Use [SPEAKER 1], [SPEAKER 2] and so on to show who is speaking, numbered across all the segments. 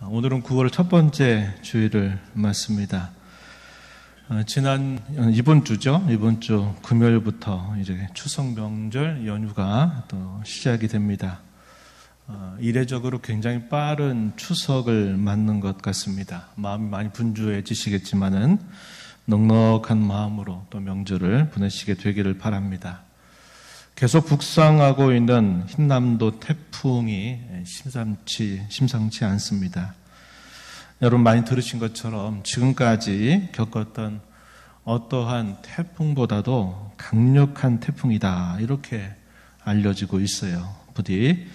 [SPEAKER 1] 오늘은 9월 첫 번째 주일을 맞습니다. 이번 주 금요일부터 이제 추석 명절 연휴가 또 시작이 됩니다. 이례적으로 굉장히 빠른 추석을 맞는 것 같습니다. 마음이 많이 분주해지시겠지만은 넉넉한 마음으로 또 명절을 보내시게 되기를 바랍니다. 계속 북상하고 있는 흰남도 태풍이 심상치 않습니다. 여러분 많이 들으신 것처럼 지금까지 겪었던 어떠한 태풍보다도 강력한 태풍이다 이렇게 알려지고 있어요. 부디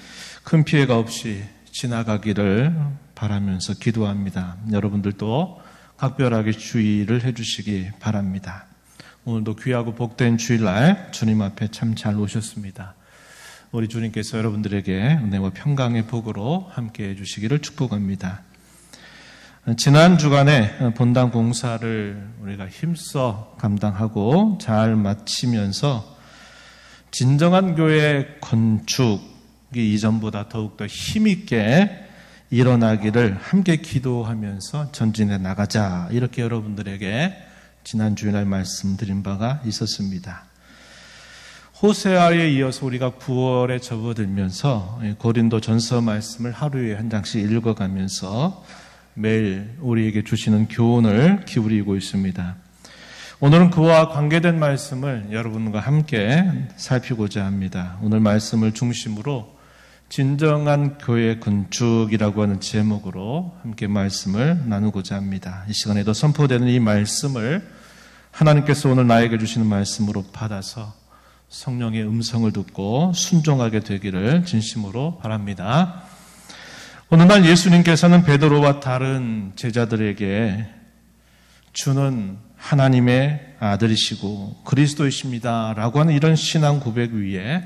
[SPEAKER 1] 큰 피해가 없이 지나가기를 바라면서 기도합니다. 여러분들도 각별하게 주의를 해주시기 바랍니다. 오늘도 귀하고 복된 주일날 주님 앞에 참 잘 오셨습니다. 우리 주님께서 여러분들에게 은혜와 평강의 복으로 함께해 주시기를 축복합니다. 지난 주간에 본당 공사를 우리가 힘써 감당하고 잘 마치면서 진정한 교회 건축이 이전보다 더욱더 힘있게 일어나기를 함께 기도하면서 전진해 나가자 이렇게 여러분들에게 지난 주일날 말씀드린 바가 있었습니다. 호세아에 이어서 우리가 9월에 접어들면서 고린도 전서 말씀을 하루에 한 장씩 읽어가면서 매일 우리에게 주시는 교훈을 기울이고 있습니다. 오늘은 그와 관계된 말씀을 여러분과 함께 살피고자 합니다. 오늘 말씀을 중심으로 진정한 교회 건축이라고 하는 제목으로 함께 말씀을 나누고자 합니다. 이 시간에도 선포되는 이 말씀을 하나님께서 오늘 나에게 주시는 말씀으로 받아서 성령의 음성을 듣고 순종하게 되기를 진심으로 바랍니다. 어느 날 예수님께서는 베드로와 다른 제자들에게 주는 하나님의 아들이시고 그리스도이십니다 라고 하는 이런 신앙 고백 위에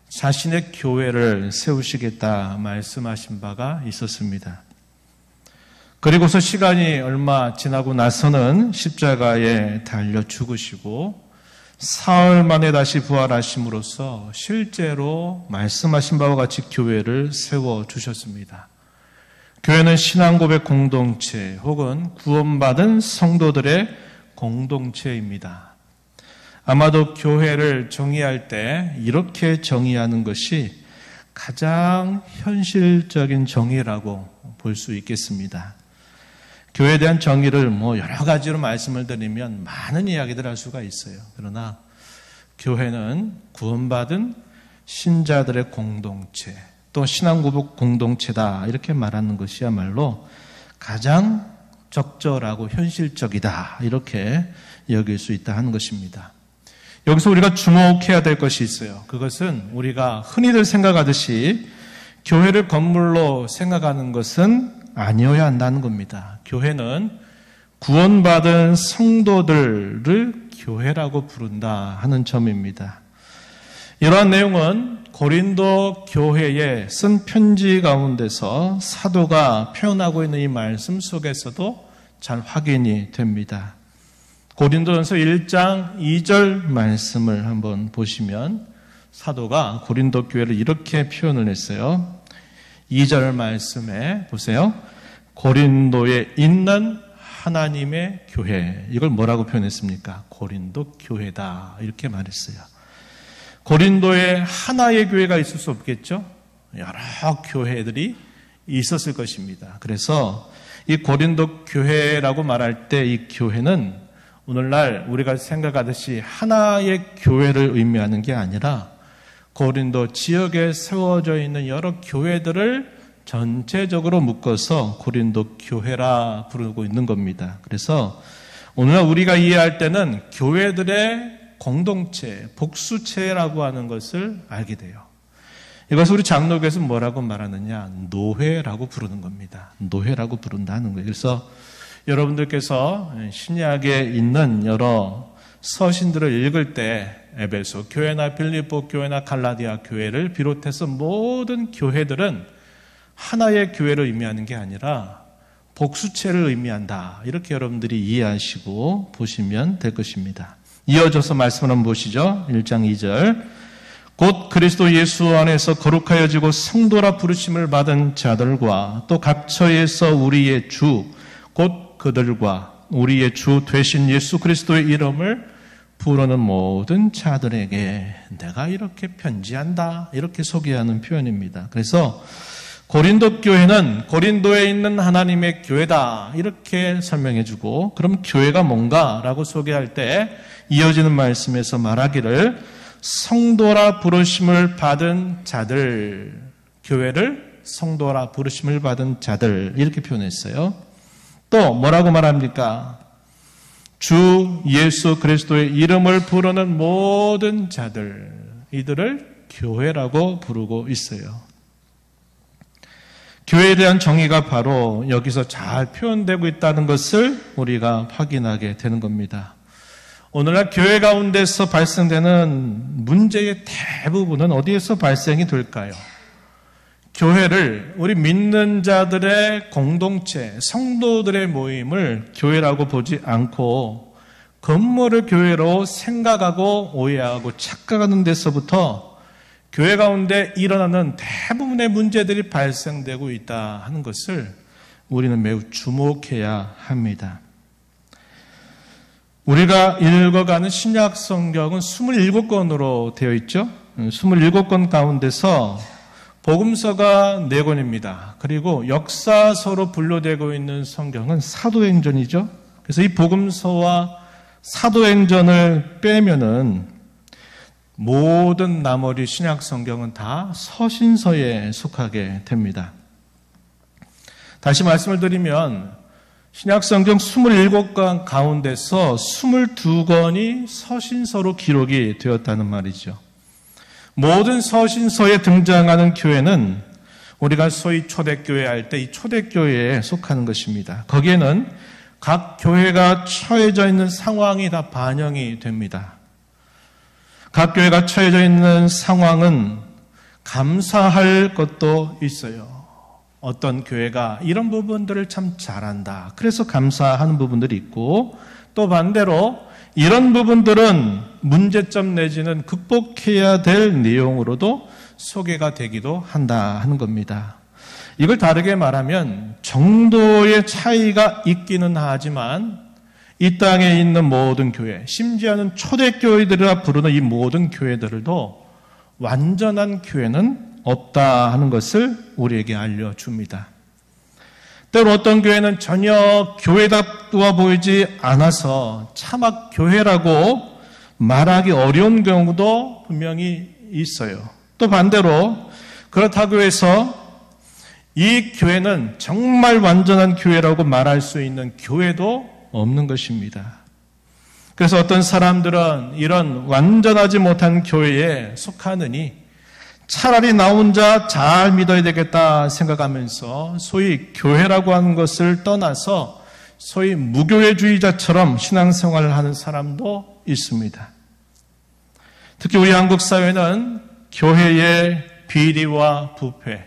[SPEAKER 1] 자신의 교회를 세우시겠다 말씀하신 바가 있었습니다. 그리고서 시간이 얼마 지나고 나서는 십자가에 달려 죽으시고 사흘 만에 다시 부활하심으로써 실제로 말씀하신 바와 같이 교회를 세워주셨습니다. 교회는 신앙 고백 공동체 혹은 구원받은 성도들의 공동체입니다. 아마도 교회를 정의할 때 이렇게 정의하는 것이 가장 현실적인 정의라고 볼 수 있겠습니다. 교회에 대한 정의를 여러 가지로 말씀을 드리면 많은 이야기들 할 수가 있어요. 그러나 교회는 구원받은 신자들의 공동체, 또 신앙고백 공동체다 이렇게 말하는 것이야말로 가장 적절하고 현실적이다 이렇게 여길 수 있다 하는 것입니다. 여기서 우리가 주목해야 될 것이 있어요. 그것은 우리가 흔히들 생각하듯이 교회를 건물로 생각하는 것은 아니어야 한다는 겁니다. 교회는 구원받은 성도들을 교회라고 부른다 하는 점입니다. 이러한 내용은 고린도 교회에 쓴 편지 가운데서 사도가 표현하고 있는 이 말씀 속에서도 잘 확인이 됩니다. 고린도전서 1장 2절 말씀을 한번 보시면 사도가 고린도 교회를 이렇게 표현을 했어요. 2절 말씀에 보세요. 고린도에 있는 하나님의 교회. 이걸 뭐라고 표현했습니까? 고린도 교회다. 이렇게 말했어요. 고린도에 하나의 교회가 있을 수 없겠죠? 여러 교회들이 있었을 것입니다. 그래서 이 고린도 교회라고 말할 때 이 교회는 오늘날 우리가 생각하듯이 하나의 교회를 의미하는 게 아니라 고린도 지역에 세워져 있는 여러 교회들을 전체적으로 묶어서 고린도 교회라 부르고 있는 겁니다. 그래서 오늘날 우리가 이해할 때는 교회들의 공동체, 복수체라고 하는 것을 알게 돼요. 이것을 우리 장로교에서 뭐라고 말하느냐? 노회라고 부르는 겁니다. 노회라고 부른다는 거예요. 그래서 여러분들께서 신약에 있는 여러 서신들을 읽을 때 에베소 교회나 빌립보 교회나 갈라디아 교회를 비롯해서 모든 교회들은 하나의 교회를 의미하는 게 아니라 복수체를 의미한다. 이렇게 여러분들이 이해하시고 보시면 될 것입니다. 이어져서 말씀을 한번 보시죠. 1장 2절 곧 그리스도 예수 안에서 거룩하여지고 성도라 부르심을 받은 자들과 또 각처에서 우리의 주, 곧 그들과 우리의 주 되신 예수 그리스도의 이름을 부르는 모든 자들에게 내가 이렇게 편지한다. 이렇게 소개하는 표현입니다. 그래서 고린도 교회는 고린도에 있는 하나님의 교회다. 이렇게 설명해주고, 그럼 교회가 뭔가라고 소개할 때 이어지는 말씀에서 말하기를 성도라 부르심을 받은 자들, 교회를 성도라 부르심을 받은 자들 이렇게 표현했어요. 또 뭐라고 말합니까? 주 예수 그리스도의 이름을 부르는 모든 자들, 이들을 교회라고 부르고 있어요. 교회에 대한 정의가 바로 여기서 잘 표현되고 있다는 것을 우리가 확인하게 되는 겁니다. 오늘날 교회 가운데서 발생되는 문제의 대부분은 어디에서 발생이 될까요? 교회를 우리 믿는 자들의 공동체, 성도들의 모임을 교회라고 보지 않고 건물을 교회로 생각하고 오해하고 착각하는 데서부터 교회 가운데 일어나는 대부분의 문제들이 발생되고 있다 하는 것을 우리는 매우 주목해야 합니다. 우리가 읽어가는 신약 성경은 27권으로 되어 있죠. 27권 가운데서 복음서가 4권입니다. 그리고 역사서로 분류되고 있는 성경은 사도행전이죠. 그래서 이 복음서와 사도행전을 빼면은 모든 나머지 신약 성경은 다 서신서에 속하게 됩니다. 다시 말씀을 드리면 신약 성경 27권 가운데서 22권이 서신서로 기록이 되었다는 말이죠. 모든 서신서에 등장하는 교회는 우리가 소위 초대교회 할 때 이 초대교회에 속하는 것입니다. 거기에는 각 교회가 처해져 있는 상황이 다 반영이 됩니다. 각 교회가 처해져 있는 상황은 감사할 것도 있어요. 어떤 교회가 이런 부분들을 참 잘한다. 그래서 감사하는 부분들이 있고, 또 반대로 이런 부분들은 문제점 내지는 극복해야 될 내용으로도 소개가 되기도 한다 하는 겁니다. 이걸 다르게 말하면 정도의 차이가 있기는 하지만 이 땅에 있는 모든 교회, 심지어는 초대교회들이라 부르는 이 모든 교회들도 완전한 교회는 없다 하는 것을 우리에게 알려줍니다. 때로 어떤 교회는 전혀 교회답게 보이지 않아서 차마 교회라고 말하기 어려운 경우도 분명히 있어요. 또 반대로 그렇다고 해서 이 교회는 정말 완전한 교회라고 말할 수 있는 교회도 없는 것입니다. 그래서 어떤 사람들은 이런 완전하지 못한 교회에 속하느니 차라리 나 혼자 잘 믿어야 되겠다 생각하면서 소위 교회라고 하는 것을 떠나서 소위 무교회주의자처럼 신앙생활을 하는 사람도 있습니다. 특히 우리 한국 사회는 교회의 비리와 부패,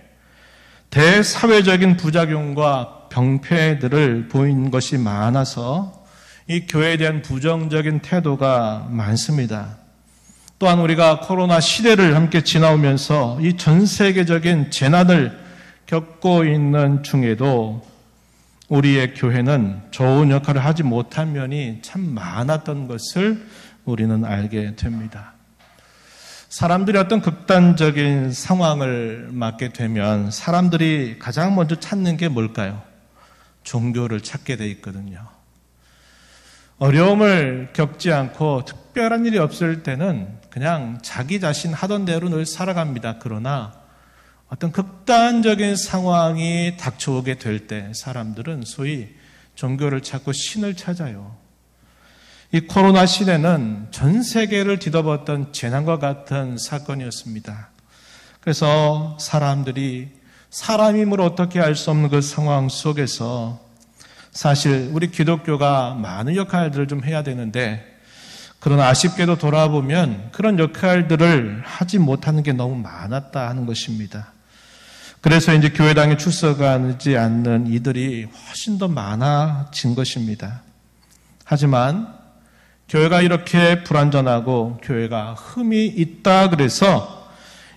[SPEAKER 1] 대사회적인 부작용과 병폐들을 보이는 것이 많아서 이 교회에 대한 부정적인 태도가 많습니다. 또한 우리가 코로나 시대를 함께 지나오면서 이 전 세계적인 재난을 겪고 있는 중에도 우리의 교회는 좋은 역할을 하지 못한 면이 참 많았던 것을 우리는 알게 됩니다. 사람들이 어떤 극단적인 상황을 맞게 되면 사람들이 가장 먼저 찾는 게 뭘까요? 종교를 찾게 돼 있거든요. 어려움을 겪지 않고 특별한 일이 없을 때는 그냥 자기 자신 하던 대로 늘 살아갑니다. 그러나 어떤 극단적인 상황이 닥쳐오게 될 때 사람들은 소위 종교를 찾고 신을 찾아요. 이 코로나 시대는 전 세계를 뒤덮었던 재난과 같은 사건이었습니다. 그래서 사람들이 사람 힘으로 어떻게 할 수 없는 그 상황 속에서 사실 우리 기독교가 많은 역할들을 좀 해야 되는데, 그러나 아쉽게도 돌아보면 그런 역할들을 하지 못하는 게 너무 많았다 하는 것입니다. 그래서 이제 교회당에 출석하지 않는 이들이 훨씬 더 많아진 것입니다. 하지만 교회가 이렇게 불완전하고 교회가 흠이 있다 그래서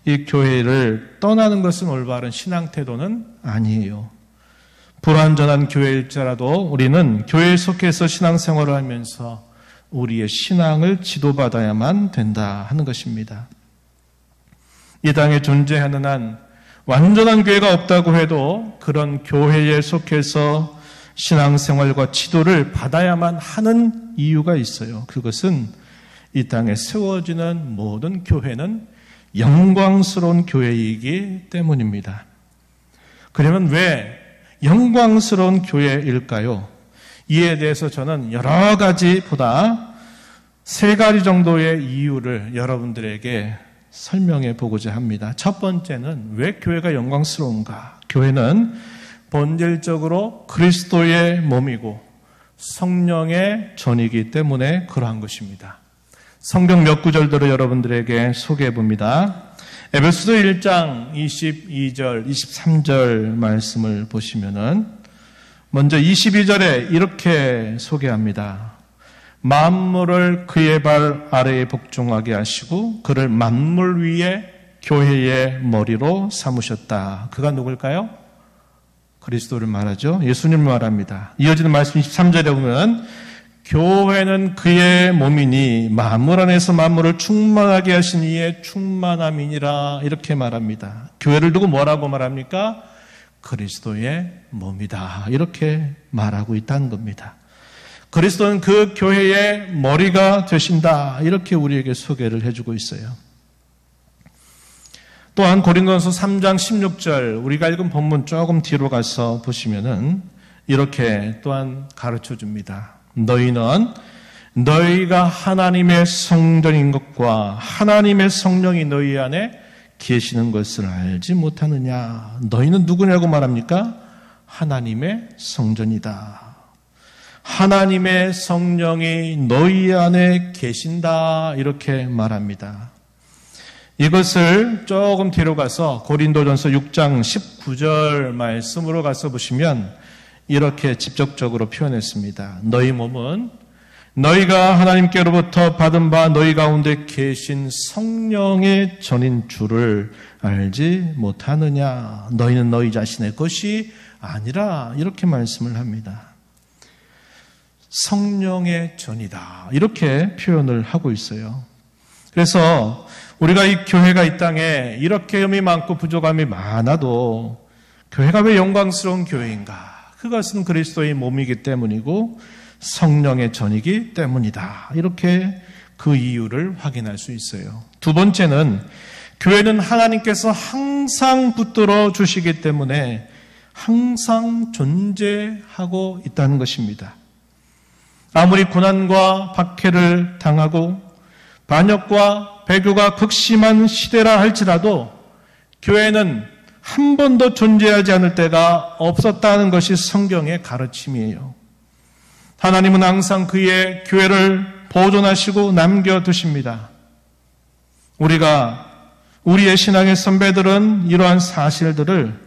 [SPEAKER 1] 이 교회를 떠나는 것은 올바른 신앙 태도는 아니에요. 불완전한 교회일지라도 우리는 교회에 속해서 신앙생활을 하면서 우리의 신앙을 지도받아야만 된다 하는 것입니다. 이 땅에 존재하는 한 완전한 교회가 없다고 해도 그런 교회에 속해서 신앙생활과 지도를 받아야만 하는 이유가 있어요. 그것은 이 땅에 세워지는 모든 교회는 영광스러운 교회이기 때문입니다. 그러면 왜 영광스러운 교회일까요? 이에 대해서 저는 여러 가지보다 3가지 정도의 이유를 여러분들에게 설명해 보고자 합니다. 첫 번째는 왜 교회가 영광스러운가? 교회는 본질적으로 그리스도의 몸이고 성령의 전이기 때문에 그러한 것입니다. 성경 몇 구절들을 여러분들에게 소개해 봅니다. 에베소서 1장 22절, 23절 말씀을 보시면은 먼저 22절에 이렇게 소개합니다. 만물을 그의 발 아래에 복종하게 하시고 그를 만물 위에 교회의 머리로 삼으셨다. 그가 누굴까요? 그리스도를 말하죠. 예수님을 말합니다. 이어지는 말씀 23절에 보면 교회는 그의 몸이니 만물 안에서 만물을 충만하게 하신 이의 충만함이니라 이렇게 말합니다. 교회를 두고 뭐라고 말합니까? 그리스도의 몸이다. 이렇게 말하고 있다는 겁니다. 그리스도는 그 교회의 머리가 되신다. 이렇게 우리에게 소개를 해주고 있어요. 또한 고린도전서 3장 16절 우리가 읽은 본문 조금 뒤로 가서 보시면은 이렇게 또한 가르쳐 줍니다. 너희는 너희가 하나님의 성전인 것과 하나님의 성령이 너희 안에 계시는 것을 알지 못하느냐. 너희는 누구냐고 말합니까? 하나님의 성전이다. 하나님의 성령이 너희 안에 계신다. 이렇게 말합니다. 이것을 조금 뒤로 가서 고린도전서 6장 19절 말씀으로 가서 보시면 이렇게 직접적으로 표현했습니다. 너희 몸은 너희가 하나님께로부터 받은 바 너희 가운데 계신 성령의 전인 줄을 알지 못하느냐. 너희는 너희 자신의 것이 아니라 이렇게 말씀을 합니다. 성령의 전이다. 이렇게 표현을 하고 있어요. 그래서 우리가 이 교회가 이 땅에 이렇게 흠이 많고 부족함이 많아도 교회가 왜 영광스러운 교회인가? 그것은 그리스도의 몸이기 때문이고 성령의 전이기 때문이다. 이렇게 그 이유를 확인할 수 있어요. 두 번째는 교회는 하나님께서 항상 붙들어 주시기 때문에 항상 존재하고 있다는 것입니다. 아무리 고난과 박해를 당하고 반역과 배교가 극심한 시대라 할지라도 교회는 한 번도 존재하지 않을 때가 없었다는 것이 성경의 가르침이에요. 하나님은 항상 그의 교회를 보존하시고 남겨두십니다. 우리의 신앙의 선배들은 이러한 사실들을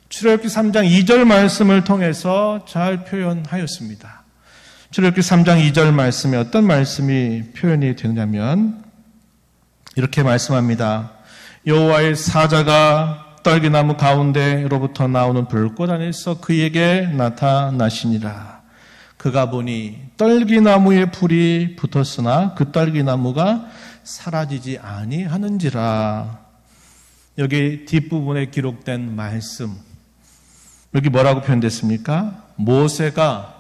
[SPEAKER 1] 출애굽기 3장 2절 말씀을 통해서 잘 표현하였습니다. 출애굽기 3장 2절 말씀에 어떤 말씀이 표현이 되냐면 이렇게 말씀합니다. 여호와의 사자가 떨기나무 가운데로부터 나오는 불꽃 안에서 그에게 나타나시니라. 그가 보니 떨기나무에 불이 붙었으나 그 떨기나무가 사라지지 아니하는지라. 여기 뒷부분에 기록된 말씀, 여기 뭐라고 표현됐습니까? 모세가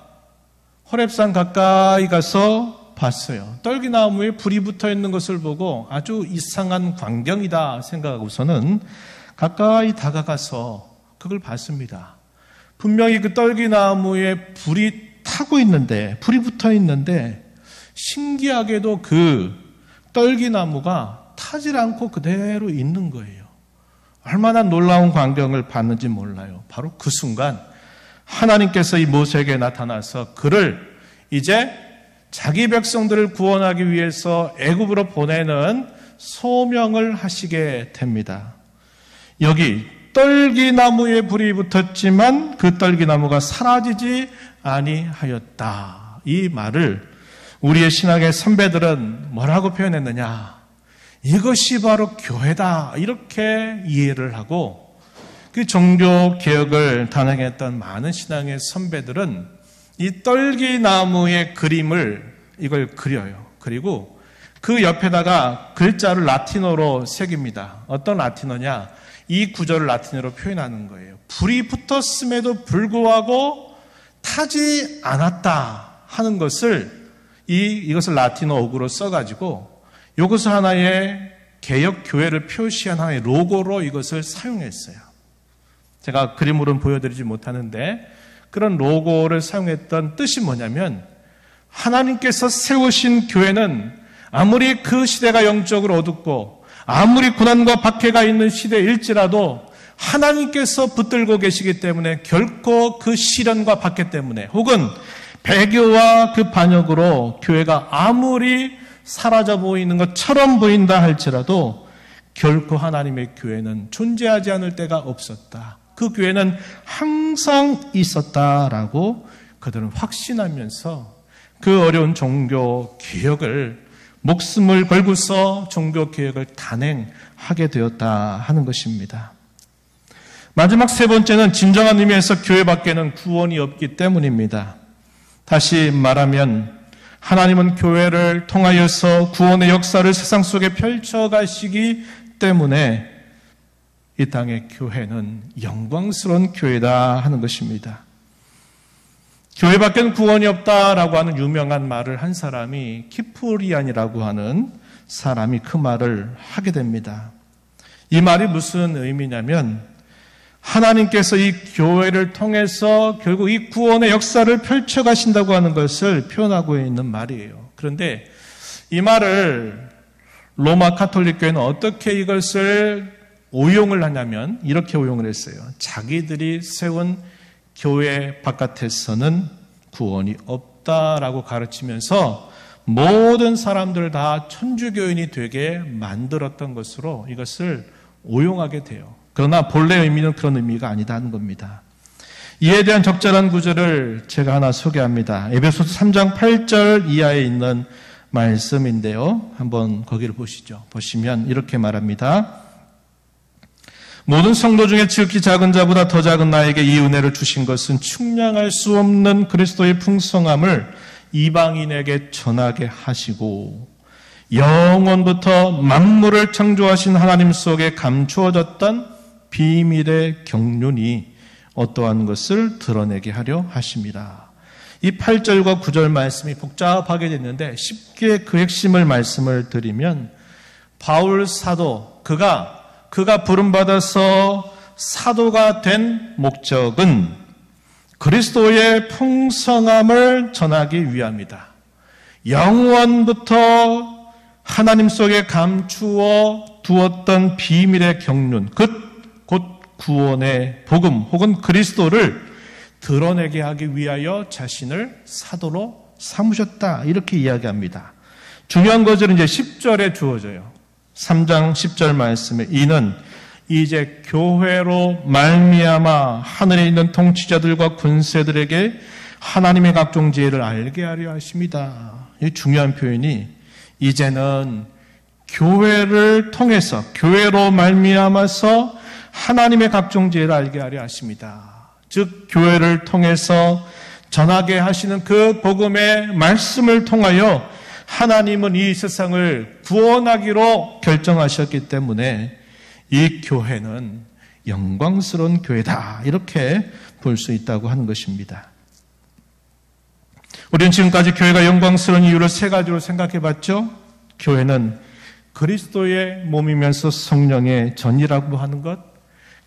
[SPEAKER 1] 호렙산 가까이 가서 봤어요. 떨기나무에 불이 붙어 있는 것을 보고 아주 이상한 광경이다 생각하고서는 가까이 다가가서 그걸 봤습니다. 분명히 그 떨기나무에 불이 타고 있는데, 불이 붙어 있는데 신기하게도 그 떨기나무가 타질 않고 그대로 있는 거예요. 얼마나 놀라운 광경을 봤는지 몰라요. 바로 그 순간 하나님께서 이 모세에게 나타나서 그를 이제 자기 백성들을 구원하기 위해서 애굽으로 보내는 소명을 하시게 됩니다. 여기 떨기나무에 불이 붙었지만 그 떨기나무가 사라지지 아니하였다. 이 말을 우리의 신학의 선배들은 뭐라고 표현했느냐? 이것이 바로 교회다. 이렇게 이해를 하고 그 종교 개혁을 단행했던 많은 신앙의 선배들은 이 떨기나무의 그림을 이걸 그려요. 그리고 그 옆에다가 글자를 라틴어로 새깁니다. 어떤 라틴어냐? 이 구절을 라틴어로 표현하는 거예요. 불이 붙었음에도 불구하고 타지 않았다 하는 것을 이것을 라틴어 어구로 써가지고 이것을 하나의 개혁 교회를 표시한 하나의 로고로 이것을 사용했어요. 제가 그림으로는 보여드리지 못하는데 그런 로고를 사용했던 뜻이 뭐냐면 하나님께서 세우신 교회는 아무리 그 시대가 영적으로 어둡고 아무리 고난과 박해가 있는 시대일지라도 하나님께서 붙들고 계시기 때문에 결코 그 시련과 박해 때문에 혹은 배교와 그 반역으로 교회가 아무리 사라져 보이는 것처럼 보인다 할지라도 결코 하나님의 교회는 존재하지 않을 때가 없었다. 그 교회는 항상 있었다라고 그들은 확신하면서 그 어려운 종교 개혁을 목숨을 걸고서 종교 개혁을 단행하게 되었다 하는 것입니다. 마지막 세 번째는 진정한 의미에서 교회 밖에는 구원이 없기 때문입니다. 다시 말하면 하나님은 교회를 통하여서 구원의 역사를 세상 속에 펼쳐가시기 때문에 이 땅의 교회는 영광스러운 교회다 하는 것입니다. 교회 밖에는 구원이 없다라고 하는 유명한 말을 한 사람이 키프리안이라고 하는 사람이 그 말을 하게 됩니다. 이 말이 무슨 의미냐면 하나님께서 이 교회를 통해서 결국 이 구원의 역사를 펼쳐가신다고 하는 것을 표현하고 있는 말이에요. 그런데 이 말을 로마 가톨릭 교회는 어떻게 이것을 오용을 하냐면 이렇게 오용을 했어요. 자기들이 세운 교회 바깥에서는 구원이 없다라고 가르치면서 모든 사람들 다 천주교인이 되게 만들었던 것으로 이것을 오용하게 돼요. 그러나 본래 의미는 그런 의미가 아니다는 겁니다. 이에 대한 적절한 구절을 제가 하나 소개합니다. 에베소서 3장 8절 이하에 있는 말씀인데요. 한번 거기를 보시죠. 보시면 이렇게 말합니다. 모든 성도 중에 지극히 작은 자보다 더 작은 나에게 이 은혜를 주신 것은 측량할 수 없는 그리스도의 풍성함을 이방인에게 전하게 하시고 영원부터 만물을 창조하신 하나님 속에 감추어졌던 비밀의 경륜이 어떠한 것을 드러내게 하려 하심이라. 이 8절과 9절 말씀이 복잡하게 됐는데 쉽게 그 핵심을 말씀을 드리면 바울 사도 그가 부름받아서 사도가 된 목적은 그리스도의 풍성함을 전하기 위함이다. 영원부터 하나님 속에 감추어 두었던 비밀의 경륜, 곧 구원의 복음 혹은 그리스도를 드러내게 하기 위하여 자신을 사도로 삼으셨다. 이렇게 이야기합니다. 중요한 것은 이제 10절에 주어져요. 3장 10절 말씀에 이는 이제 교회로 말미암아 하늘에 있는 통치자들과 군세들에게 하나님의 각종 지혜를 알게 하려 하십니다. 이 중요한 표현이 이제는 교회를 통해서 교회로 말미암아서 하나님의 각종 지혜를 알게 하려 하십니다. 즉 교회를 통해서 전하게 하시는 그 복음의 말씀을 통하여 하나님은 이 세상을 구원하기로 결정하셨기 때문에 이 교회는 영광스러운 교회다. 이렇게 볼 수 있다고 하는 것입니다. 우리는 지금까지 교회가 영광스러운 이유를 세 가지로 생각해 봤죠. 교회는 그리스도의 몸이면서 성령의 전이라고 하는 것,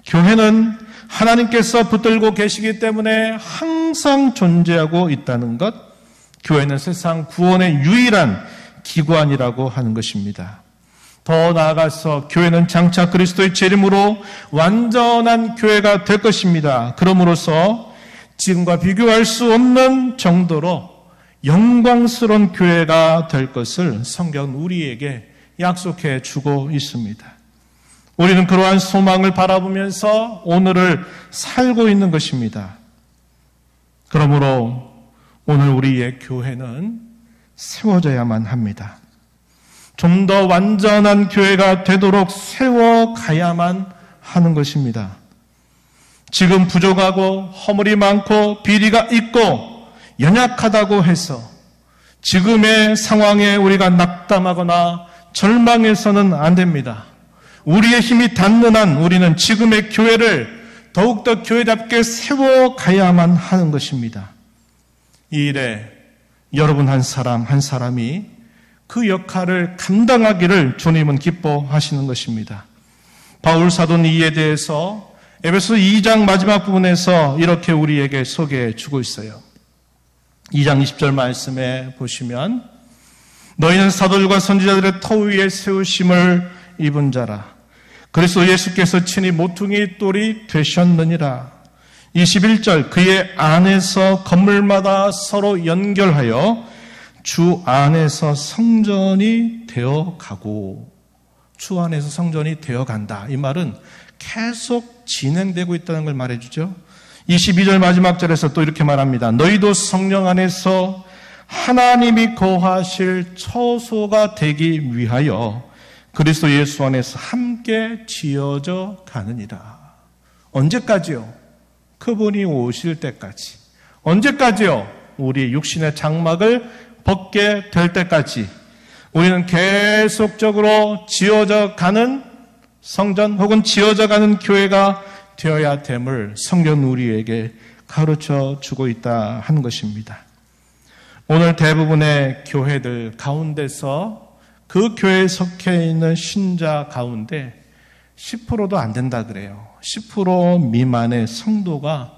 [SPEAKER 1] 교회는 하나님께서 붙들고 계시기 때문에 항상 존재하고 있다는 것, 교회는 세상 구원의 유일한 기관이라고 하는 것입니다. 더 나아가서 교회는 장차 그리스도의 재림으로 완전한 교회가 될 것입니다. 그러므로서 지금과 비교할 수 없는 정도로 영광스러운 교회가 될 것을 성경은 우리에게 약속해 주고 있습니다. 우리는 그러한 소망을 바라보면서 오늘을 살고 있는 것입니다. 그러므로 오늘 우리의 교회는 세워져야만 합니다. 좀 더 완전한 교회가 되도록 세워가야만 하는 것입니다. 지금 부족하고 허물이 많고 비리가 있고 연약하다고 해서 지금의 상황에 우리가 낙담하거나 절망해서는 안 됩니다. 우리의 힘이 닿는 한 우리는 지금의 교회를 더욱더 교회답게 세워가야만 하는 것입니다. 이 일에 여러분 한 사람 한 사람이 그 역할을 감당하기를 주님은 기뻐하시는 것입니다. 바울 사도는 이에 대해서 에베소 2장 마지막 부분에서 이렇게 우리에게 소개해 주고 있어요. 2장 20절 말씀에 보시면 너희는 사도들과 선지자들의 터 위에 세우심을 입은 자라. 그리스도 예수께서 친히 모퉁이 돌이 되셨느니라. 21절 그의 안에서 건물마다 서로 연결하여 주 안에서 성전이 되어가고, 주 안에서 성전이 되어간다. 이 말은 계속 진행되고 있다는 걸 말해주죠. 22절 마지막 절에서 또 이렇게 말합니다. 너희도 성령 안에서 하나님이 거하실 처소가 되기 위하여 그리스도 예수 안에서 함께 지어져 가느니라. 언제까지요? 그분이 오실 때까지. 언제까지요? 우리 육신의 장막을 벗게 될 때까지 우리는 계속적으로 지어져 가는 성전 혹은 지어져 가는 교회가 되어야 됨을 성경은 우리에게 가르쳐 주고 있다 하는 것입니다. 오늘 대부분의 교회들 가운데서 그 교회에 속해 있는 신자 가운데 10%도 안 된다 그래요. 10% 미만의 성도가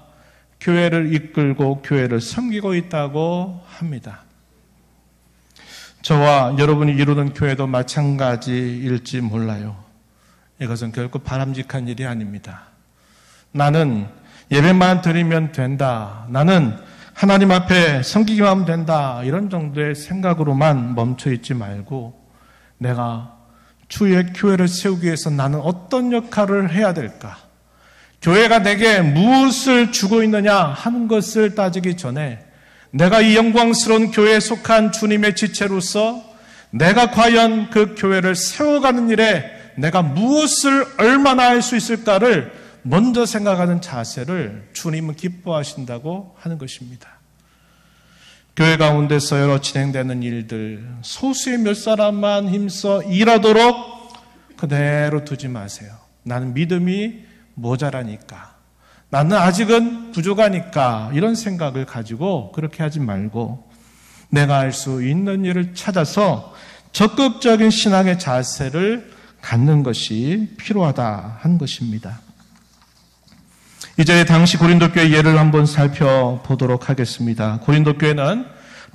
[SPEAKER 1] 교회를 이끌고 교회를 섬기고 있다고 합니다. 저와 여러분이 이루는 교회도 마찬가지일지 몰라요. 이것은 결코 바람직한 일이 아닙니다. 나는 예배만 드리면 된다. 나는 하나님 앞에 섬기기만 하면 된다. 이런 정도의 생각으로만 멈춰 있지 말고 내가 주의 교회를 세우기 위해서 나는 어떤 역할을 해야 될까? 교회가 내게 무엇을 주고 있느냐 하는 것을 따지기 전에 내가 이 영광스러운 교회에 속한 주님의 지체로서 내가 과연 그 교회를 세워가는 일에 내가 무엇을 얼마나 할 수 있을까를 먼저 생각하는 자세를 주님은 기뻐하신다고 하는 것입니다. 교회 가운데서 여러 진행되는 일들, 소수의 몇 사람만 힘써 일하도록 그대로 두지 마세요. 나는 믿음이 모자라니까, 나는 아직은 부족하니까 이런 생각을 가지고 그렇게 하지 말고 내가 할 수 있는 일을 찾아서 적극적인 신앙의 자세를 갖는 것이 필요하다 한 것입니다. 이제 당시 고린도 교회 예를 한번 살펴보도록 하겠습니다. 고린도 교회는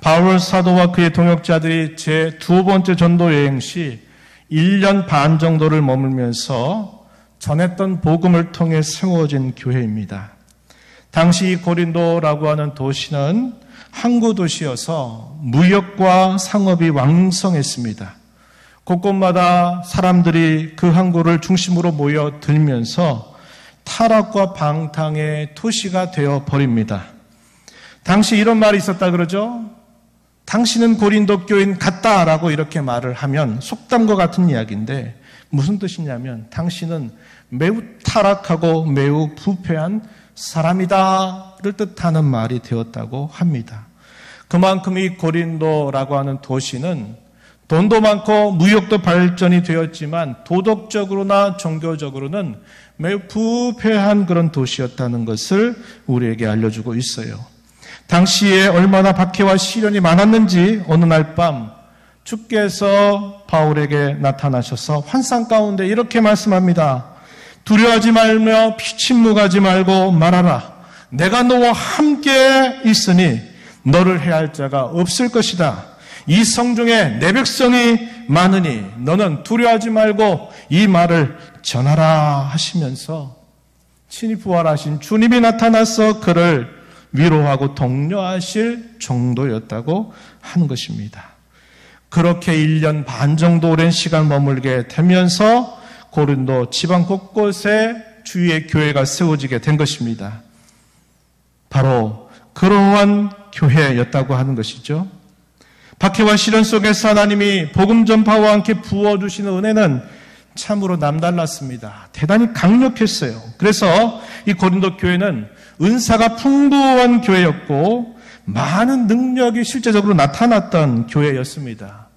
[SPEAKER 1] 바울 사도와 그의 동역자들이 제 두 번째 전도 여행 시 1년 반 정도를 머물면서 전했던 복음을 통해 세워진 교회입니다. 당시 고린도라고 하는 도시는 항구 도시여서 무역과 상업이 왕성했습니다. 곳곳마다 사람들이 그 항구를 중심으로 모여들면서 타락과 방탕의 도시가 되어버립니다. 당시 이런 말이 있었다 그러죠. 당신은 고린도 교인 같다라고 이렇게 말을 하면 속담과 같은 이야기인데 무슨 뜻이냐면 당신은 매우 타락하고 매우 부패한 사람이다를 뜻하는 말이 되었다고 합니다. 그만큼 이 고린도라고 하는 도시는 돈도 많고 무역도 발전이 되었지만 도덕적으로나 종교적으로는 매우 부패한 그런 도시였다는 것을 우리에게 알려주고 있어요. 당시에 얼마나 박해와 시련이 많았는지 어느 날 밤 주께서 바울에게 나타나셔서 환상 가운데 이렇게 말씀합니다. 두려워하지 말며 침묵하지 말고 말하라. 내가 너와 함께 있으니 너를 해할 자가 없을 것이다. 이 성중에 내 백성이 많으니 너는 두려워하지 말고 이 말을 전하라 하시면서 친히 부활하신 주님이 나타나서 그를 위로하고 독려하실 정도였다고 하는 것입니다. 그렇게 1년 반 정도 오랜 시간 머물게 되면서 고린도 지방 곳곳에 주의 교회가 세워지게 된 것입니다. 바로 그러한 교회였다고 하는 것이죠. 박해와 시련 속에서 하나님이 복음 전파와 함께 부어주시는 은혜는 참으로 남달랐습니다. 대단히 강력했어요. 그래서 이 고린도 교회는 은사가 풍부한 교회였고 많은 능력이 실제적으로 나타났던 교회였습니다.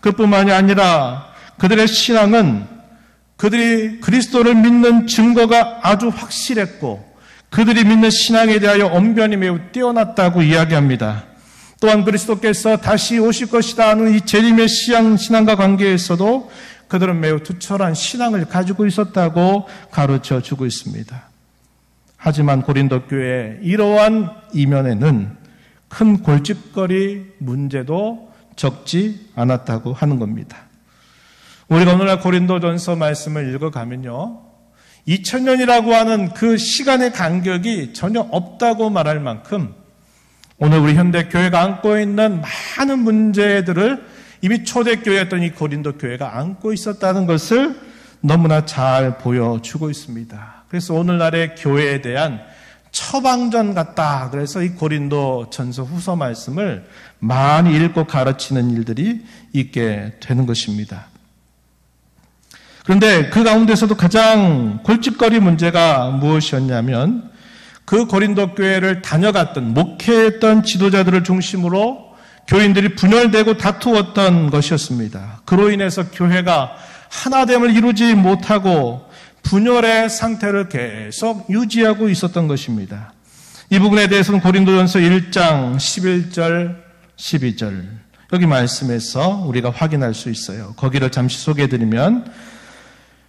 [SPEAKER 1] 그뿐만이 아니라 그들의 신앙은 그들이 그리스도를 믿는 증거가 아주 확실했고 그들이 믿는 신앙에 대하여 언변이 매우 뛰어났다고 이야기합니다. 또한 그리스도께서 다시 오실 것이다 하는 이 재림의 신앙과 관계에서도 그들은 매우 투철한 신앙을 가지고 있었다고 가르쳐 주고 있습니다. 하지만 고린도 교회의 이러한 이면에는 큰 골칫거리 문제도 적지 않았다고 하는 겁니다. 우리가 오늘날 고린도전서 말씀을 읽어가면요, 2000년이라고 하는 그 시간의 간격이 전혀 없다고 말할 만큼 오늘 우리 현대 교회가 안고 있는 많은 문제들을 이미 초대교회였던 이 고린도 교회가 안고 있었다는 것을 너무나 잘 보여주고 있습니다. 그래서 오늘날의 교회에 대한 처방전 같다. 그래서 이 고린도 전서 후서 말씀을 많이 읽고 가르치는 일들이 있게 되는 것입니다. 그런데 그 가운데서도 가장 골칫거리 문제가 무엇이었냐면 그 고린도 교회를 다녀갔던 목회했던 지도자들을 중심으로 교인들이 분열되고 다투었던 것이었습니다. 그로 인해서 교회가 하나됨을 이루지 못하고 분열의 상태를 계속 유지하고 있었던 것입니다. 이 부분에 대해서는 고린도전서 1장 11절 12절 여기 말씀에서 우리가 확인할 수 있어요. 거기를 잠시 소개해드리면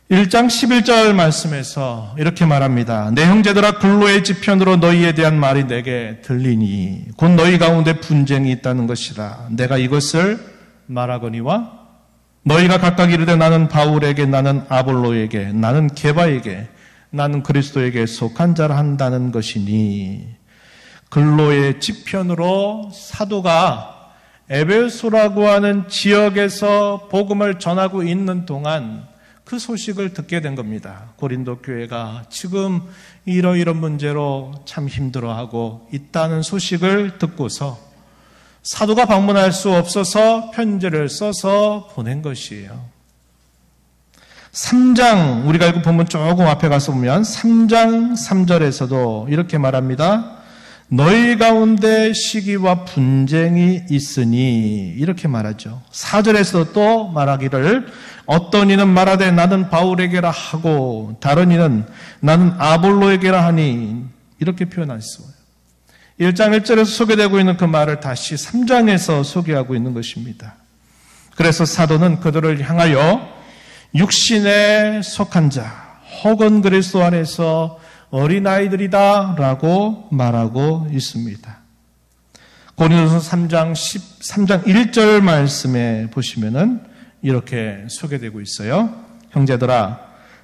[SPEAKER 1] 1장 11절 말씀에서 이렇게 말합니다. 내 형제들아 글로의 지편으로 너희에 대한 말이 내게 들리니 곧 너희 가운데 분쟁이 있다는 것이라. 내가 이것을 말하거니와 너희가 각각 이르되 나는 바울에게 나는 아볼로에게 나는 게바에게 나는 그리스도에게 속한 자라 한다는 것이니 글로의 지편으로 사도가 에베소라고 하는 지역에서 복음을 전하고 있는 동안 그 소식을 듣게 된 겁니다. 고린도 교회가 지금 이러이런 문제로 참 힘들어하고 있다는 소식을 듣고서 사도가 방문할 수 없어서 편지를 써서 보낸 것이에요. 3장 우리가 읽은 본문 조금 앞에 가서 보면 3장 3절에서도 이렇게 말합니다. 너희 가운데 시기와 분쟁이 있으니 이렇게 말하죠. 4절에서 또 말하기를 어떤 이는 말하되 나는 바울에게라 하고 다른 이는 나는 아볼로에게라 하니 이렇게 표현했어요. 1장 1절에서 소개되고 있는 그 말을 다시 3장에서 소개하고 있는 것입니다. 그래서 사도는 그들을 향하여 육신에 속한 자 혹은 그리스도 안에서 어린아이들이다 라고 말하고 있습니다. 고린도서 3장 1절 말씀에 보시면은 이렇게 소개되고 있어요. 형제들아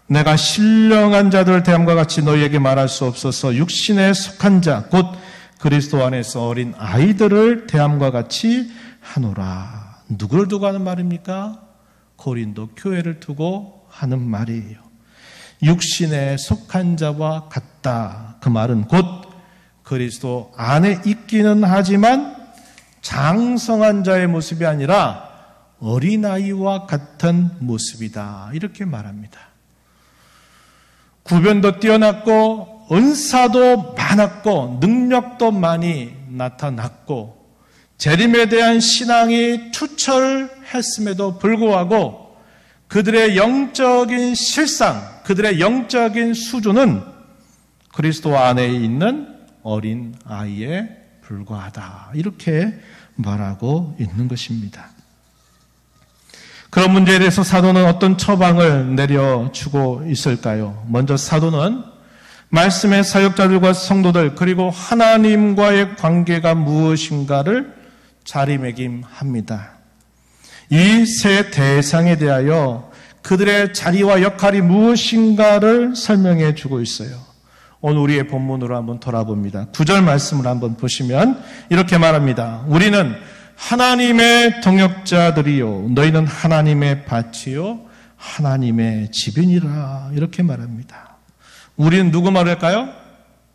[SPEAKER 1] 내가 신령한 자들 대함과 같이 너희에게 말할 수 없어서 육신에 속한 자 곧 그리스도 안에서 어린 아이들을 대함과 같이 하노라. 누구를 두고 하는 말입니까? 고린도 교회를 두고 하는 말이에요. 육신에 속한 자와 같다. 그 말은 곧 그리스도 안에 있기는 하지만 장성한 자의 모습이 아니라 어린아이와 같은 모습이다. 이렇게 말합니다. 구변도 뛰어났고 은사도 많았고 능력도 많이 나타났고 재림에 대한 신앙이 투철했음에도 불구하고 그들의 영적인 실상, 그들의 영적인 수준은 그리스도 안에 있는 어린 아이에 불과하다. 이렇게 말하고 있는 것입니다. 그런 문제에 대해서 사도는 어떤 처방을 내려주고 있을까요? 먼저 사도는 말씀의 사역자들과 성도들 그리고 하나님과의 관계가 무엇인가를 자리매김합니다. 이 세 대상에 대하여 그들의 자리와 역할이 무엇인가를 설명해 주고 있어요. 오늘 우리의 본문으로 한번 돌아봅니다. 9절 말씀을 한번 보시면 이렇게 말합니다. 우리는 하나님의 동역자들이요 너희는 하나님의 밭이요 하나님의 집이니라 이렇게 말합니다. 우리는 누구 말할까요?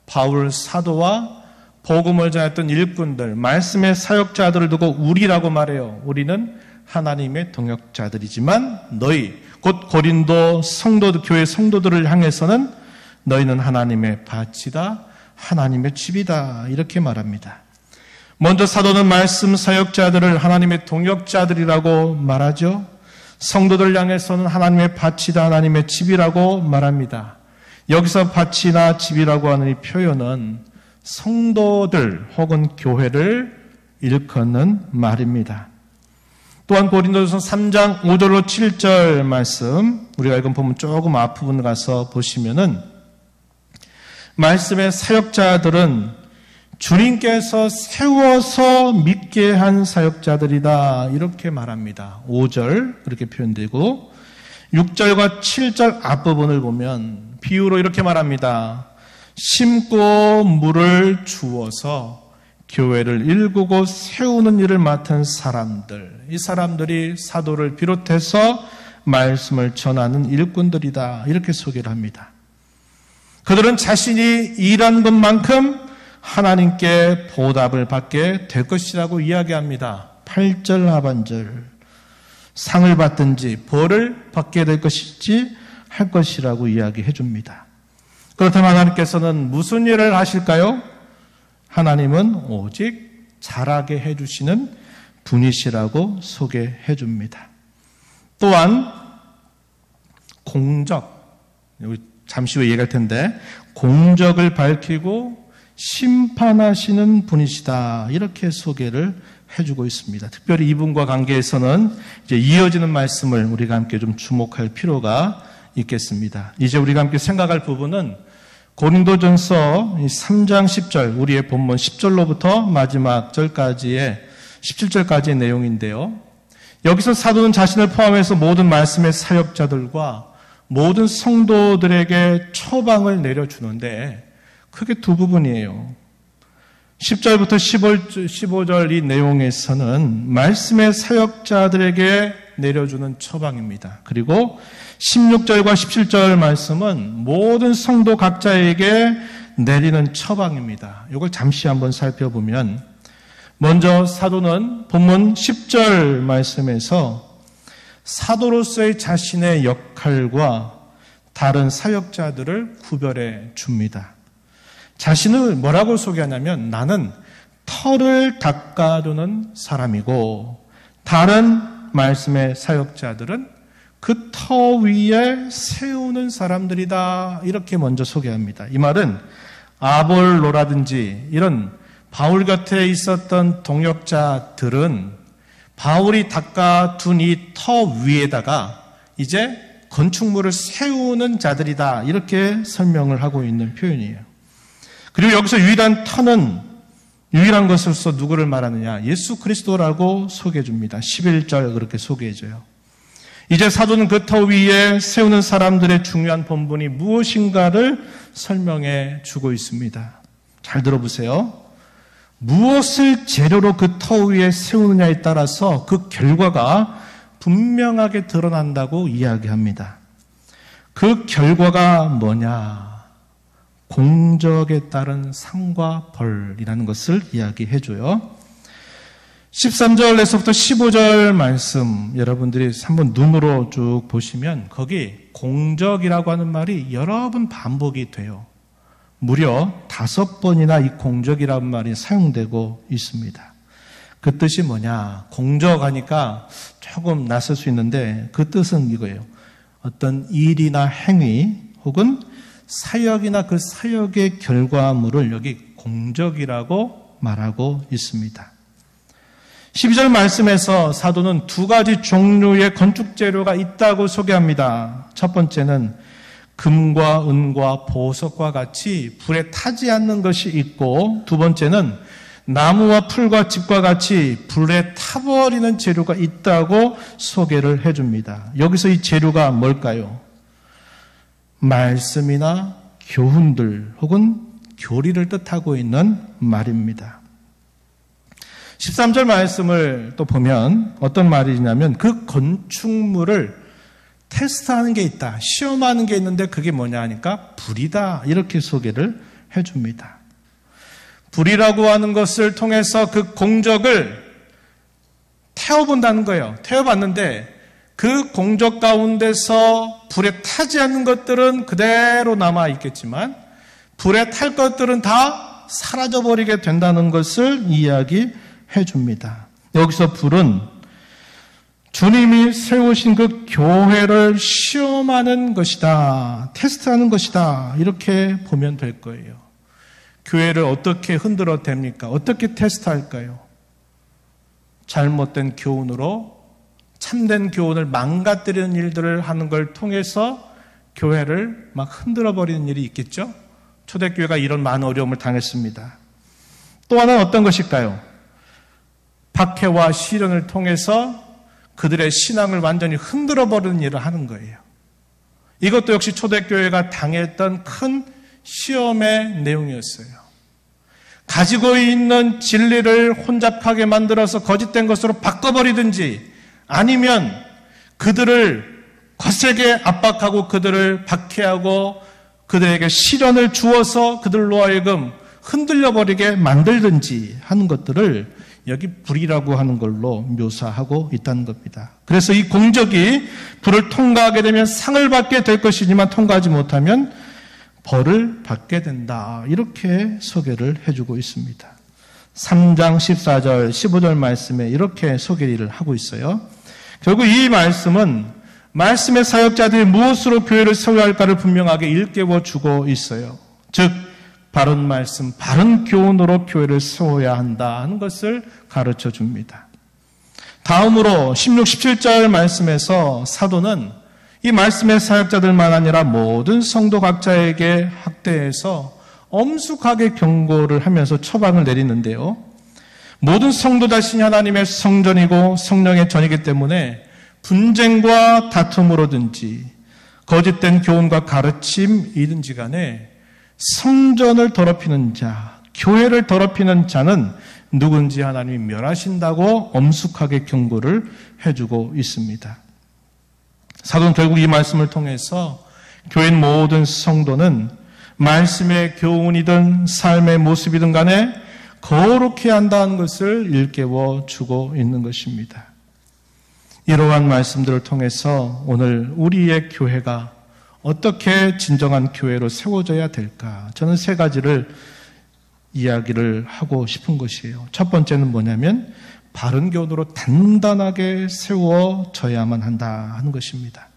[SPEAKER 1] 바울 사도와 복음을 전했던 일꾼들, 말씀의 사역자들을 두고 우리라고 말해요. 우리는 하나님의 동역자들이지만 너희, 곧 고린도 성도들, 교회 성도들을 향해서는 너희는 하나님의 밭이다, 하나님의 집이다, 이렇게 말합니다. 먼저 사도는 말씀 사역자들을 하나님의 동역자들이라고 말하죠. 성도들 향해서는 하나님의 밭이다, 하나님의 집이라고 말합니다. 여기서 밭이나 집이라고 하는 이 표현은 성도들 혹은 교회를 일컫는 말입니다. 또한 고린도전서 3장 5절로 7절 말씀, 우리가 이건 보면 조금 앞부분 가서 보시면은 말씀의 사역자들은 주님께서 세워서 믿게 한 사역자들이다, 이렇게 말합니다. 5절 그렇게 표현되고 6절과 7절 앞부분을 보면 비유로 이렇게 말합니다. 심고 물을 주어서 교회를 일구고 세우는 일을 맡은 사람들, 이 사람들이 사도를 비롯해서 말씀을 전하는 일꾼들이다, 이렇게 소개를 합니다. 그들은 자신이 일한 것만큼 하나님께 보답을 받게 될 것이라고 이야기합니다. 8절 하반절, 상을 받든지 벌을 받게 될 것이지 할 것이라고 이야기해 줍니다. 그렇다면 하나님께서는 무슨 일을 하실까요? 하나님은 오직 잘하게 해주시는 분이시라고 소개해 줍니다. 또한 공적, 잠시 후에 얘기할 텐데 공적을 밝히고 심판하시는 분이시다, 이렇게 소개를 해주고 있습니다. 특별히 이분과 관계에서는 이제 이어지는 말씀을 우리가 함께 좀 주목할 필요가 있겠습니다. 이제 우리가 함께 생각할 부분은 고린도전서 3장 10절, 우리의 본문 10절로부터 마지막 절까지의 17절까지의 내용인데요. 여기서 사도는 자신을 포함해서 모든 말씀의 사역자들과 모든 성도들에게 처방을 내려주는데 크게 두 부분이에요. 10절부터 15절 이 내용에서는 말씀의 사역자들에게 내려주는 처방입니다. 그리고 16절과 17절 말씀은 모든 성도 각자에게 내리는 처방입니다. 이걸 잠시 한번 살펴보면, 먼저 사도는 본문 10절 말씀에서 사도로서의 자신의 역할과 다른 사역자들을 구별해 줍니다. 자신을 뭐라고 소개하냐면, 나는 터를 닦아주는 사람이고 다른 말씀의 사역자들은 그 터 위에 세우는 사람들이다, 이렇게 먼저 소개합니다. 이 말은 아볼로라든지 이런 바울 곁에 있었던 동역자들은 바울이 닦아둔 이 터 위에다가 이제 건축물을 세우는 자들이다, 이렇게 설명을 하고 있는 표현이에요. 그리고 여기서 유일한 터는 유일한 것으로서 누구를 말하느냐? 예수 그리스도라고 소개해 줍니다. 11절 그렇게 소개해줘요. 이제 사도는 그 터 위에 세우는 사람들의 중요한 본분이 무엇인가를 설명해 주고 있습니다. 잘 들어보세요. 무엇을 재료로 그 터 위에 세우느냐에 따라서 그 결과가 분명하게 드러난다고 이야기합니다. 그 결과가 뭐냐? 공적에 따른 상과 벌이라는 것을 이야기해줘요. 13절에서부터 15절 말씀 여러분들이 한번 눈으로 쭉 보시면 거기 공적이라고 하는 말이 여러 번 반복이 돼요. 무려 5번이나 이 공적이라는 말이 사용되고 있습니다. 그 뜻이 뭐냐? 공적하니까 조금 낯설 수 있는데 그 뜻은 이거예요. 어떤 일이나 행위 혹은 사역이나 그 사역의 결과물을 여기 공적이라고 말하고 있습니다. 12절 말씀에서 사도는 두 가지 종류의 건축 재료가 있다고 소개합니다. 첫 번째는 금과 은과 보석과 같이 불에 타지 않는 것이 있고, 두 번째는 나무와 풀과 집과 같이 불에 타버리는 재료가 있다고 소개를 해줍니다. 여기서 이 재료가 뭘까요? 말씀이나 교훈들 혹은 교리를 뜻하고 있는 말입니다. 13절 말씀을 또 보면 어떤 말이냐면 그 건축물을 테스트하는 게 있다, 시험하는 게 있는데 그게 뭐냐 하니까 불이다, 이렇게 소개를 해줍니다. 불이라고 하는 것을 통해서 그 공적을 태워본다는 거예요. 태워봤는데 그 공적 가운데서 불에 타지 않는 것들은 그대로 남아있겠지만 불에 탈 것들은 다 사라져버리게 된다는 것을 이야기해 줍니다. 여기서 불은 주님이 세우신 그 교회를 시험하는 것이다. 테스트하는 것이다. 이렇게 보면 될 거예요. 교회를 어떻게 흔들어 댑니까? 어떻게 테스트할까요? 잘못된 교훈으로 참된 교훈을 망가뜨리는 일들을 하는 걸 통해서 교회를 막 흔들어 버리는 일이 있겠죠? 초대교회가 이런 많은 어려움을 당했습니다. 또 하나는 어떤 것일까요? 박해와 시련을 통해서 그들의 신앙을 완전히 흔들어 버리는 일을 하는 거예요. 이것도 역시 초대교회가 당했던 큰 시험의 내용이었어요. 가지고 있는 진리를 혼잡하게 만들어서 거짓된 것으로 바꿔버리든지 아니면 그들을 거세게 압박하고 그들을 박해하고 그들에게 시련을 주어서 그들로 하여금 흔들려버리게 만들든지 하는 것들을 여기 불이라고 하는 걸로 묘사하고 있다는 겁니다. 그래서 이 공적이 불을 통과하게 되면 상을 받게 될 것이지만 통과하지 못하면 벌을 받게 된다. 이렇게 소개를 해주고 있습니다. 3장 14절, 15절 말씀에 이렇게 소개를 하고 있어요. 결국 이 말씀은 말씀의 사역자들이 무엇으로 교회를 세워야 할까를 분명하게 일깨워 주고 있어요. 즉 바른 말씀, 바른 교훈으로 교회를 세워야 한다 하는 것을 가르쳐 줍니다. 다음으로 16, 17절 말씀에서 사도는 이 말씀의 사역자들만 아니라 모든 성도 각자에게 학대해서 엄숙하게 경고를 하면서 처방을 내리는데요. 모든 성도 자신이 하나님의 성전이고 성령의 전이기 때문에 분쟁과 다툼으로든지 거짓된 교훈과 가르침이든지 간에 성전을 더럽히는 자, 교회를 더럽히는 자는 누군지 하나님이 멸하신다고 엄숙하게 경고를 해주고 있습니다. 사도는 결국 이 말씀을 통해서 교인 모든 성도는 말씀의 교훈이든 삶의 모습이든 간에 거룩해야 한다는 것을 일깨워 주고 있는 것입니다. 이러한 말씀들을 통해서 오늘 우리의 교회가 어떻게 진정한 교회로 세워져야 될까? 저는 세 가지를 이야기를 하고 싶은 것이에요. 첫 번째는 뭐냐면 바른 교훈으로 단단하게 세워져야만 한다 하는 것입니다.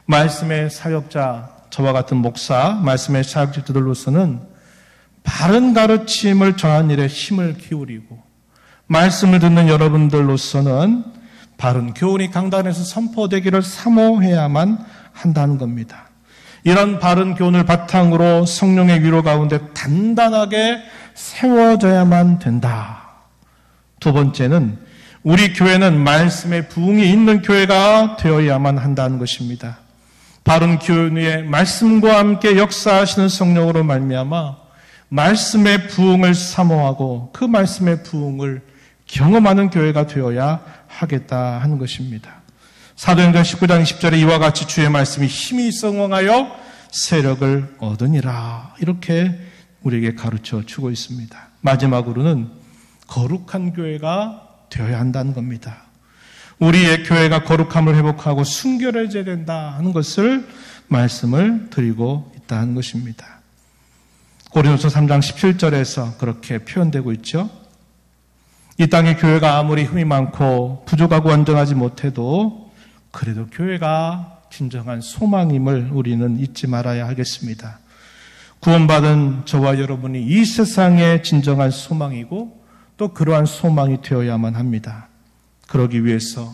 [SPEAKER 1] 말씀의 사역자, 저와 같은 목사, 말씀의 사역자들로서는 바른 가르침을 전하는 일에 힘을 기울이고 말씀을 듣는 여러분들로서는 바른 교훈이 강단에서 선포되기를 사모해야만 한다는 겁니다. 이런 바른 교훈을 바탕으로 성령의 위로 가운데 단단하게 세워져야만 된다. 두 번째는 우리 교회는 말씀의 부흥이 있는 교회가 되어야만 한다는 것입니다. 바른 교훈 위에 말씀과 함께 역사하시는 성령으로 말미암아 말씀의 부흥을 사모하고 그 말씀의 부흥을 경험하는 교회가 되어야 하겠다 하는 것입니다. 사도행전 19장 20절에 이와 같이 주의 말씀이 힘이 성황하여 세력을 얻으니라. 이렇게 우리에게 가르쳐 주고 있습니다. 마지막으로는 거룩한 교회가 되어야 한다는 겁니다. 우리의 교회가 거룩함을 회복하고 순결해져야 된다 하는 것을 말씀을 드리고 있다는 것입니다. 고린도서 3장 17절에서 그렇게 표현되고 있죠. 이 땅의 교회가 아무리 흠이 많고 부족하고 완전하지 못해도 그래도 교회가 진정한 소망임을 우리는 잊지 말아야 하겠습니다. 구원받은 저와 여러분이 이 세상의 진정한 소망이고 또 그러한 소망이 되어야만 합니다. 그러기 위해서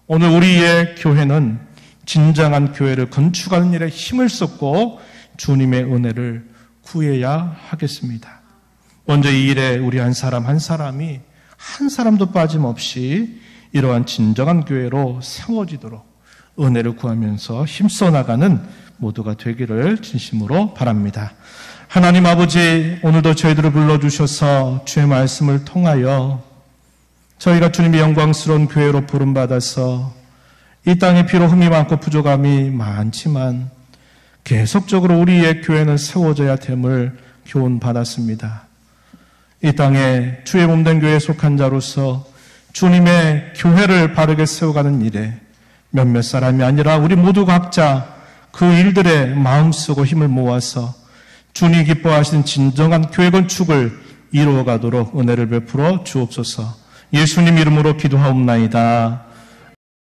[SPEAKER 1] 오늘 우리의 교회는 진정한 교회를 건축하는 일에 힘을 쏟고 주님의 은혜를 구해야 하겠습니다. 먼저 이 일에 우리 한 사람 한 사람이 한 사람도 빠짐없이 이러한 진정한 교회로 세워지도록 은혜를 구하면서 힘써 나가는 모두가 되기를 진심으로 바랍니다. 하나님 아버지, 오늘도 저희들을 불러주셔서 주의 말씀을 통하여 저희가 주님의 영광스러운 교회로 부름받아서 이 땅에 비록 흠이 많고 부족함이 많지만 계속적으로 우리의 교회는 세워져야 됨을 교훈받았습니다. 이 땅에 주의 몸된 교회에 속한 자로서 주님의 교회를 바르게 세워가는 일에 몇몇 사람이 아니라 우리 모두 각자 그 일들에 마음 쓰고 힘을 모아서 주님이 기뻐하신 진정한 교회 건축을 이루어가도록 은혜를 베풀어 주옵소서. 예수님 이름으로 기도하옵나이다.